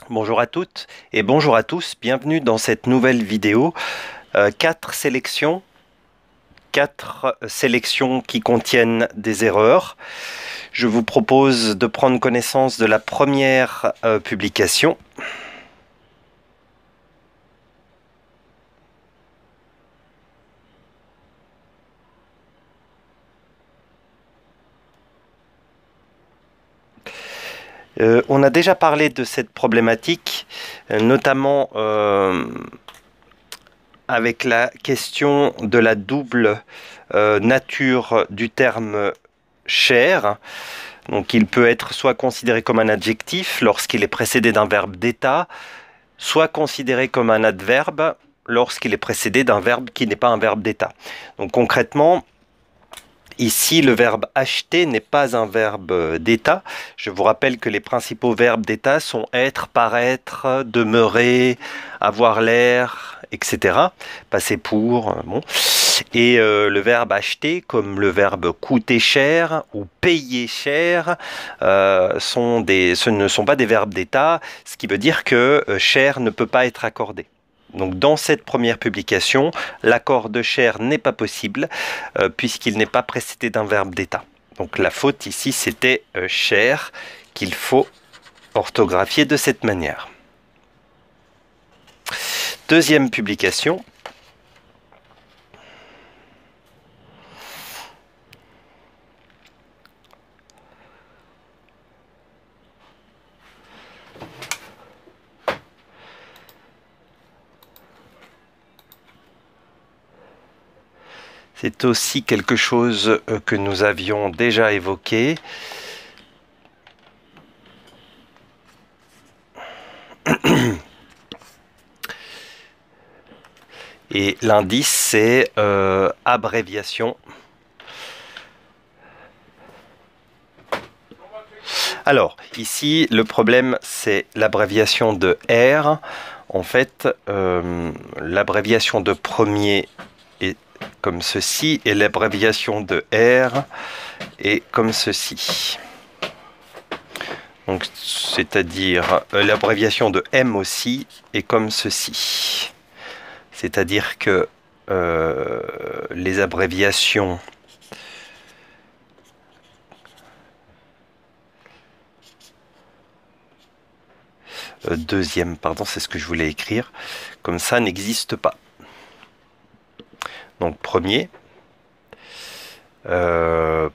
Bonjour à toutes et bonjour à tous, bienvenue dans cette nouvelle vidéo. Quatre sélections, quatre sélections qui contiennent des erreurs. Je vous propose de prendre connaissance de la première publication. On a déjà parlé de cette problématique, notamment avec la question de la double nature du terme cher. Donc il peut être soit considéré comme un adjectif lorsqu'il est précédé d'un verbe d'état, soit considéré comme un adverbe lorsqu'il est précédé d'un verbe qui n'est pas un verbe d'état. Donc concrètement, ici, le verbe acheter n'est pas un verbe d'état. Je vous rappelle que les principaux verbes d'état sont être, paraître, demeurer, avoir l'air, etc. Passer pour, bon. Et le verbe acheter, comme le verbe coûter cher ou payer cher, ce ne sont pas des verbes d'état, ce qui veut dire que cher ne peut pas être accordé. Donc dans cette première publication, l'accord de cher n'est pas possible puisqu'il n'est pas précédé d'un verbe d'état. Donc la faute ici, c'était cher qu'il faut orthographier de cette manière. Deuxième publication. C'est aussi quelque chose que nous avions déjà évoqué. Et l'indice, c'est abréviation. Alors, ici, le problème, c'est l'abréviation de R. En fait, l'abréviation de premier est comme ceci, et l'abréviation de R est comme ceci. Donc, c'est-à-dire, l'abréviation de M aussi est comme ceci. C'est-à-dire que les abréviations deuxième, pardon, c'est ce que je voulais écrire, comme ça n'existe pas. Donc premier,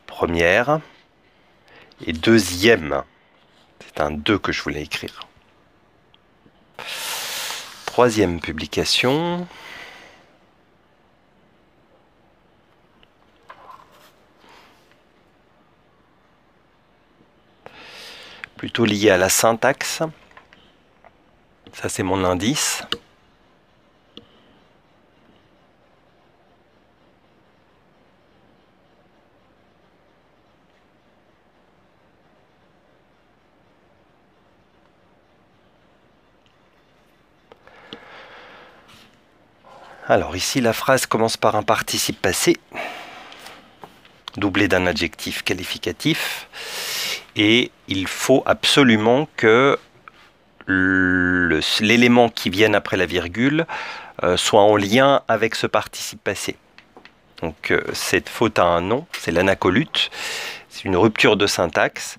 première et deuxième. C'est un 2 que je voulais écrire. Troisième publication. Plutôt lié à la syntaxe. Ça, c'est mon indice. Alors ici, la phrase commence par un participe passé, doublé d'un adjectif qualificatif. Et il faut absolument que l'élément qui vienne après la virgule soit en lien avec ce participe passé. Donc cette faute a un nom, c'est l'anacolute, c'est une rupture de syntaxe.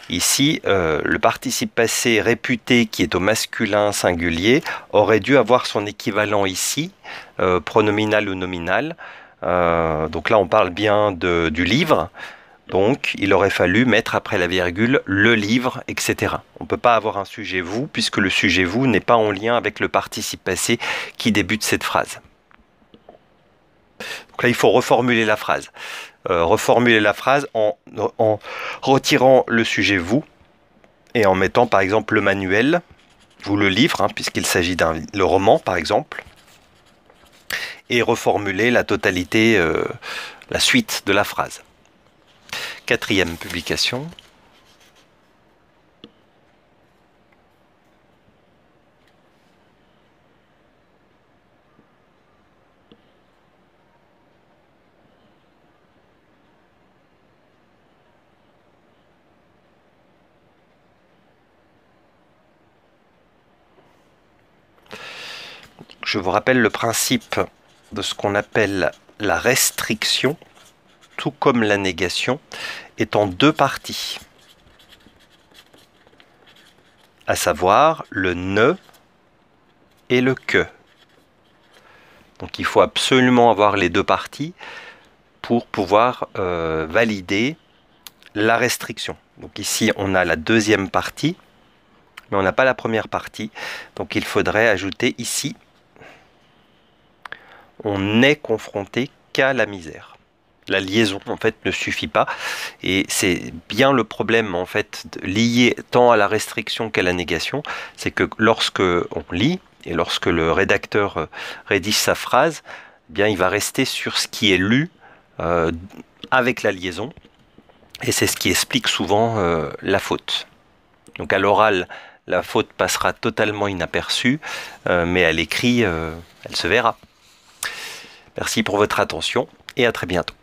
Ici, le participe passé réputé qui est au masculin singulier aurait dû avoir son équivalent ici, pronominal ou nominal. Donc là, on parle bien du livre. Donc, il aurait fallu mettre après la virgule le livre, etc. On ne peut pas avoir un sujet vous, puisque le sujet vous n'est pas en lien avec le participe passé qui débute cette phrase. Donc là, il faut reformuler la phrase. Reformuler la phrase en retirant le sujet vous et en mettant par exemple le manuel ou le livre, hein, puisqu'il s'agit le roman par exemple, et reformuler la totalité, la suite de la phrase. Quatrième publication. je vous rappelle le principe de ce qu'on appelle la restriction, tout comme la négation, est en deux parties, à savoir le ne et le que. Donc il faut absolument avoir les deux parties pour pouvoir valider la restriction. Donc ici on a la deuxième partie, mais on n'a pas la première partie. Donc il faudrait ajouter ici, on n'est confronté qu'à la misère. La liaison en fait ne suffit pas, et c'est bien le problème en fait lié tant à la restriction qu'à la négation, c'est que lorsque on lit et lorsque le rédacteur rédige sa phrase, eh bien il va rester sur ce qui est lu avec la liaison, et c'est ce qui explique souvent la faute. Donc à l'oral, la faute passera totalement inaperçue, mais à l'écrit, elle se verra. Merci pour votre attention et à très bientôt.